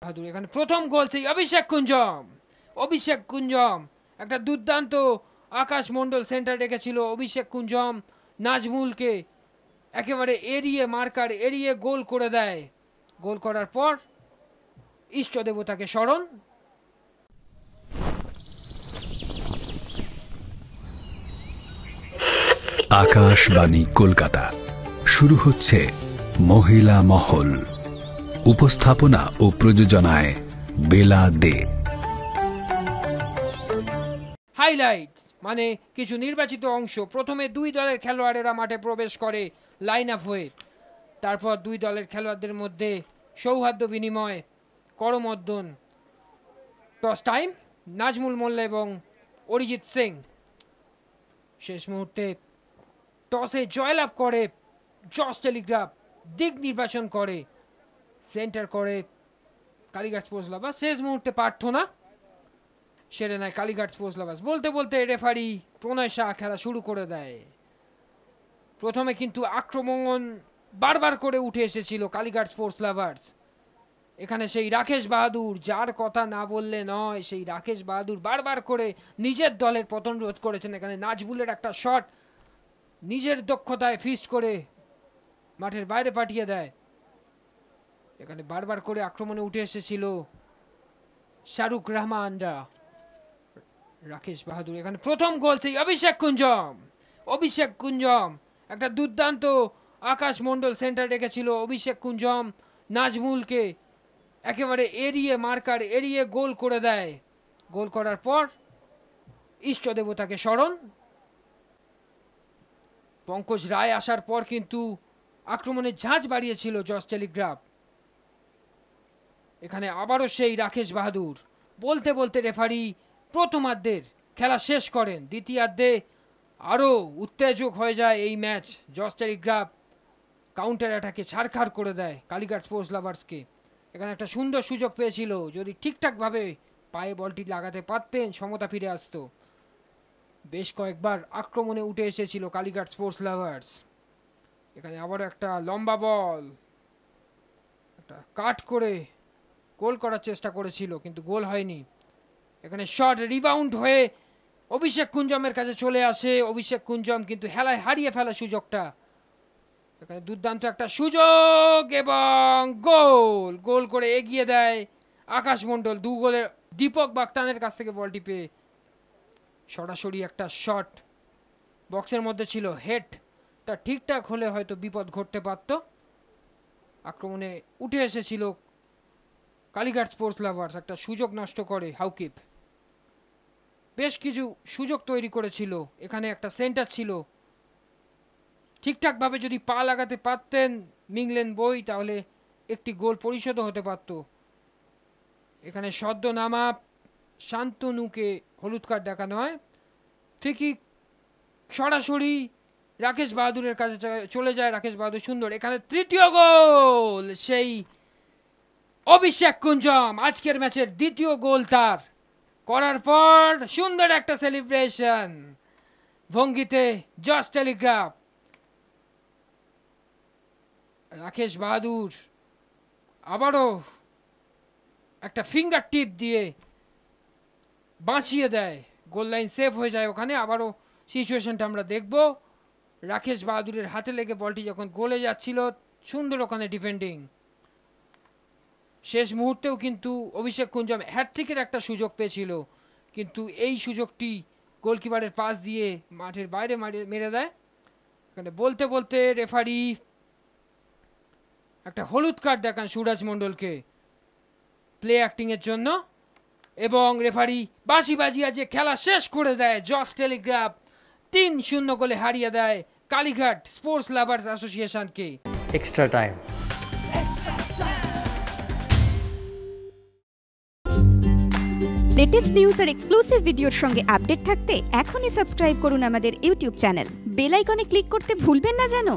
বাহাদুর এখানে প্রথম গোল সেই অভিষেক কুঞ্জম একটা দুর্দান্ত আকাশ মণ্ডল সেন্টার রেখেছিল অভিষেক কুঞ্জম নাজমুলকে একেবারে এড়িয়ে মার্কার এড়িয়ে গোল করে দেয় গোল করার পর ইষ্ট দেবতাকে স্মরণ আকাশবাণী কলকাতা শুরু হচ্ছে মহিলা মহল উপস্থাপনা ও প্রযোজনায় বেলা দে হাইলাইটস মানে কিছু নির্বাচিত অংশ প্রথমে দুই দলের খেলোয়াড়েরা মাঠে প্রবেশ করে লাইন আপ হয়ে তারপর দুই দলের খেলোয়াড়দের মধ্যে সৌহার্দ্য বিনিময় করমর্দন টস টাইম নাজমুল মোল্লা এবং অরিজিৎ সিং শেষ মুহূর্তে টসে জয়লাভ করে জস টেলিগ্রাফ দিক নির্বাচন করে সেন্টার করে কালীঘাট স্পোর্টস লাভার্স শেষ মুহূর্তে প্রার্থনা সেরে নেয় কালীঘাট স্পোর্টস লাভার্স বলতে বলতে রেফারি প্রণয় শাহ খেলা শুরু করে দেয় প্রথমে কিন্তু আক্রমণ বারবার করে উঠে এসেছিল কালীঘাট স্পোর্টস লাভার্স এখানে সেই রাকেশ বাহাদুর যার কথা না বললে নয় সেই রাকেশ বাহাদুর বারবার করে নিজের দলের পতন রোধ করেছেন এখানে নাজবুলের একটা শট নিজের দক্ষতায় ফিস্ট করে মাঠের বাইরে পাঠিয়ে দেয় এখানে বারবার করে আক্রমণে উঠে এসেছিল শাহরুখ রহমানরা রাকেশ বাহাদুর এখানে প্রথম গোল সেই অভিষেক কুঞ্জম একটা দুর্দান্ত আকাশ মণ্ডল সেন্টার রেখেছিল অভিষেক কুঞ্জম নাজমুলকে একেবারে এড়িয়ে মার্কার এড়িয়ে গোল করে দেয় গোল করার পর ইষ্ট দেবতাকে স্মরণ পঙ্কজ রায় আসার পর কিন্তু আক্রমণের ঝাঁজ বাড়িয়েছিল জস টেলিগ্রাফ এখানে আবারও সেই রাকেশ বাহাদুর বলতে বলতে রেফারি প্রথমার্ধের খেলা শেষ করেন দ্বিতীয়ার্ধে আরও উত্তেজক হয়ে যায় এই ম্যাচ জস টেলিগ্রাফ কাউন্টার অ্যাটাকে ছাড়খাড় করে দেয় কালীঘাট স্পোর্টস লাভার্সকে এখানে একটা সুন্দর সুযোগ পেয়েছিল যদি ঠিকঠাকভাবে পায়ে বলটি লাগাতে পারতেন সমতা ফিরে আসতো বেশ কয়েকবার আক্রমণে উঠে এসেছিল কালীঘাট স্পোর্টস লাভার্স এখানে আবার একটা লম্বা বল একটা কাট করে গোল করার চেষ্টা করেছিল কিন্তু গোল হয়নি এখানে শট রিবাউন্ড হয়ে অভিষেক কুঞ্জমের কাছে চলে আসে অভিষেক কুঞ্জম কিন্তু হেলায় হারিয়ে ফেলা সুযোগটা এখানে দুর্দান্ত একটা সুযোগ এবং গোল করে এগিয়ে দেয় আকাশ মণ্ডল দু গোলের দীপক বাগতানের কাছ থেকে বলটি পেয়ে সরাসরি একটা শট বক্সের মধ্যে ছিল হেডটা ঠিকঠাক হলে হয়তো বিপদ ঘটতে পারত আক্রমণে উঠে এসেছিল কালীঘাট স্পোর্টস লাভার্স একটা সুযোগ নষ্ট করে হাউকিপ বেশ কিছু সুযোগ তৈরি করেছিল এখানে একটা সেন্টার ছিল ঠিকঠাকভাবে যদি পা লাগাতে পারতেন মিংলেন বই তাহলে একটি গোল পরিশোধ হতে পারত এখানে সদ্য নামা শান্তনুকে হলুদ কার্ড দেখানো হয় ফ্রি সরাসরি রাকেশ বাহাদুরের কাছে চলে যায় রাকেশ বাহাদুর সুন্দর এখানে তৃতীয় গোল সেই অভিষেক কুঞ্জম আজকের ম্যাচের দ্বিতীয় গোল তার করার পর সুন্দর একটা সেলিব্রেশন ভঙ্গিতে জস টেলিগ্রাফ রাকেশ বাহাদুর আবারও একটা ফিঙ্গার টিপ দিয়ে বাঁচিয়ে দেয় গোল লাইন সেভ হয়ে যায় ওখানে আবারও সিচুয়েশনটা আমরা দেখব রাকেশ বাহাদুরের হাতে লেগে বলটি যখন গোলে যাচ্ছিল সুন্দর ওখানে ডিফেন্ডিং শেষ মুহূর্তেও কিন্তু অভিষেক কুঞ্জম হ্যাটট্রিকের একটা সুযোগ পেয়েছিল কিন্তু এই সুযোগটি গোলকিপারের পাস দিয়ে মাঠের বাইরে মেরে দেয় এখানে বলতে বলতে রেফারি একটা হলুদ কার্ড দেখান সুরাজ মণ্ডলকে প্লে অ্যাক্টিং এর জন্য এবং রেফারি বাজি বাজিয়ে যে খেলা শেষ করে দেয় জস টেলিগ্রাফ 3-0 গোলে হারিয়ে দেয় কালীঘাট স্পোর্টস লাভার্স অ্যাসোসিয়েশনকে এক্সট্রা টাইম লেটেস্ট নিউজ আর এক্সক্লুসিভ ভিডিওর সঙ্গে আপডেট থাকতে এখনই সাবস্ক্রাইব করুন আমাদের ইউটিউব চ্যানেল বেল আইকনে ক্লিক করতে ভুলবেন না জানো।